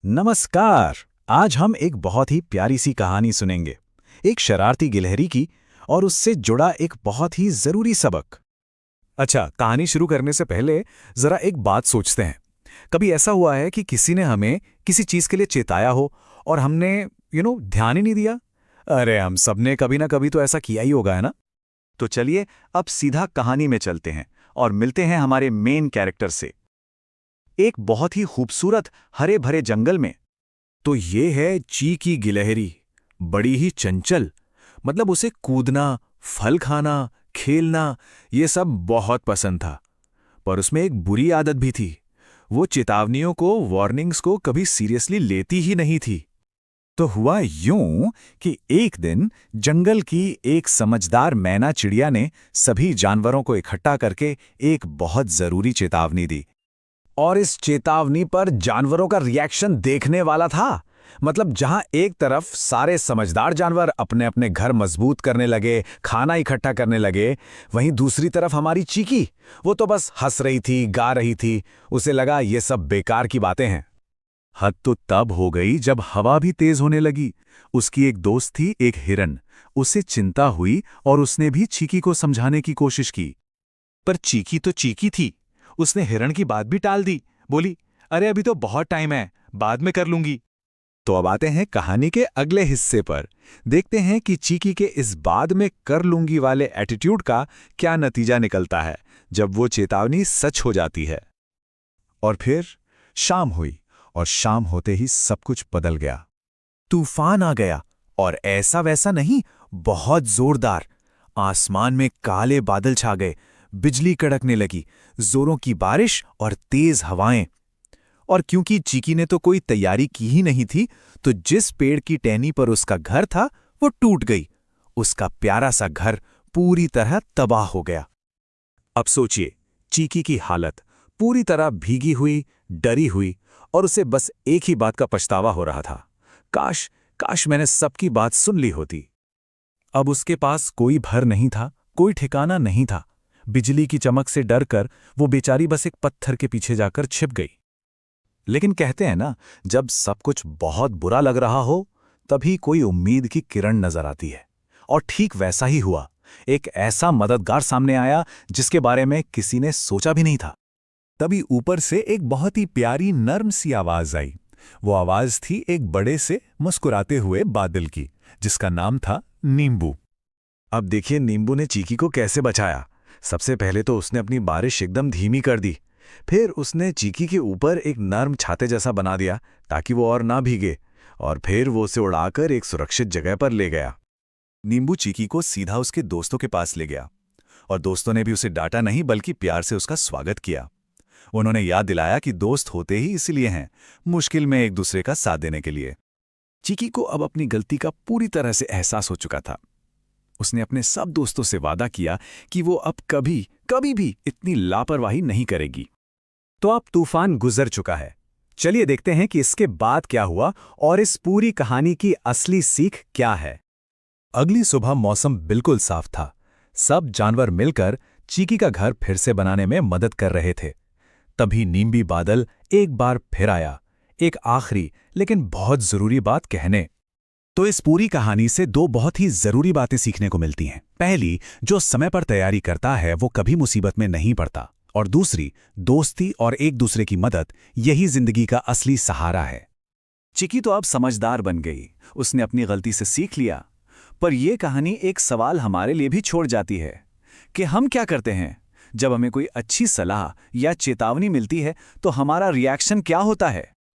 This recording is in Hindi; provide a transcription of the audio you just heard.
नमस्कार। आज हम एक बहुत ही प्यारी सी कहानी सुनेंगे, एक शरारती गिलहरी की और उससे जुड़ा एक बहुत ही जरूरी सबक। अच्छा, कहानी शुरू करने से पहले जरा एक बात सोचते हैं। कभी ऐसा हुआ है कि किसी ने हमें किसी चीज के लिए चेताया हो और हमने ध्यान ही नहीं दिया? अरे हम सबने कभी ना कभी तो ऐसा किया ही होगा, है ना? तो चलिए अब सीधा कहानी में चलते हैं और मिलते हैं हमारे मेन कैरेक्टर से। एक बहुत ही खूबसूरत हरे भरे जंगल में। तो ये है ची की गिलहरी, बड़ी ही चंचल। मतलब उसे कूदना, फल खाना, खेलना, ये सब बहुत पसंद था। पर उसमें एक बुरी आदत भी थी। वो चेतावनियों को, वार्निंग्स को कभी सीरियसली लेती ही नहीं थी। तो हुआ यूं कि एक दिन जंगल की एक समझदार मैना चिड़िया ने सभी जानवरों को इकट्ठा करके एक बहुत जरूरी चेतावनी दी। और इस चेतावनी पर जानवरों का रिएक्शन देखने वाला था। मतलब जहां एक तरफ सारे समझदार जानवर अपने अपने घर मजबूत करने लगे, खाना इकट्ठा करने लगे, वहीं दूसरी तरफ हमारी चीकी, वो तो बस हंस रही थी, गा रही थी। उसे लगा ये सब बेकार की बातें हैं। हद तो तब हो गई जब हवा भी तेज होने लगी। उसकी एक दोस्त थी, एक हिरन। उसे चिंता हुई और उसने भी चीकी को समझाने की कोशिश की। पर चीकी तो चीकी थी। उसने हिरन की बात भी टाल दी। बोली, अरे अभी तो बहुत टाइम है, बाद में कर लूंगी। तो अब आते हैं कहानी के अगले हिस्से पर। देखते हैं कि चीकी के इस बाद में कर लूंगी वाले एटीट्यूड का क्या नतीजा निकलता है जब वो चेतावनी सच हो जाती है। और फिर शाम हुई और शाम होते ही सब कुछ बदल गया। तूफान आ गया और ऐसा वैसा नहीं, बहुत जोरदार। आसमान में काले बादल छा गए, बिजली कड़कने लगी, जोरों की बारिश और तेज हवाएं। और क्योंकि चीकी ने तो कोई तैयारी की ही नहीं थी, तो जिस पेड़ की टहनी पर उसका घर था वो टूट गई। उसका प्यारा सा घर पूरी तरह तबाह हो गया। अब सोचिए, चीकी की हालत पूरी तरह भीगी हुई, डरी हुई, और उसे बस एक ही बात का पछतावा हो रहा था, काश काश मैंने सबकी बात सुन ली होती। अब उसके पास कोई भर नहीं था, कोई ठिकाना नहीं था। बिजली की चमक से डरकर वो बेचारी बस एक पत्थर के पीछे जाकर छिप गई। लेकिन कहते हैं ना, जब सब कुछ बहुत बुरा लग रहा हो तभी कोई उम्मीद की किरण नजर आती है। और ठीक वैसा ही हुआ। एक ऐसा मददगार सामने आया जिसके बारे में किसी ने सोचा भी नहीं था। तभी ऊपर से एक बहुत ही प्यारी नर्म सी आवाज आई। वो आवाज थी एक बड़े से मुस्कुराते हुए बादल की, जिसका नाम था नींबू। अब देखिए नींबू ने चीकी को कैसे बचाया। सबसे पहले तो उसने अपनी बारिश एकदम धीमी कर दी। फिर उसने चीकी के ऊपर एक नर्म छाते जैसा बना दिया ताकि वो और ना भीगे। और फिर वो उसे उड़ाकर एक सुरक्षित जगह पर ले गया। नींबू चीकी को सीधा उसके दोस्तों के पास ले गया और दोस्तों ने भी उसे डांटा नहीं बल्कि प्यार से उसका स्वागत किया। उन्होंने याद दिलाया कि दोस्त होते ही इसलिए हैं, मुश्किल में एक दूसरे का साथ देने के लिए। चीकी को अब अपनी गलती का पूरी तरह से एहसास हो चुका था। उसने अपने सब दोस्तों से वादा किया कि वो अब कभी कभी भी इतनी लापरवाही नहीं करेगी। तो अब तूफान गुजर चुका है। चलिए देखते हैं कि इसके बाद क्या हुआ और इस पूरी कहानी की असली सीख क्या है। अगली सुबह मौसम बिल्कुल साफ था। सब जानवर मिलकर चीकी का घर फिर से बनाने में मदद कर रहे थे। तभी नींबी बादल एक बार फिर आया, एक आखिरी लेकिन बहुत जरूरी बात कहने। तो इस पूरी कहानी से दो बहुत ही जरूरी बातें सीखने को मिलती हैं। पहली, जो समय पर तैयारी करता है वो कभी मुसीबत में नहीं पड़ता। और दूसरी, दोस्ती और एक दूसरे की मदद, यही जिंदगी का असली सहारा है। चिकी तो अब समझदार बन गई, उसने अपनी गलती से सीख लिया। पर यह कहानी एक सवाल हमारे लिए भी छोड़ जाती है कि हम क्या करते हैं जब हमें कोई अच्छी सलाह या चेतावनी मिलती है, तो हमारा रिएक्शन क्या होता है।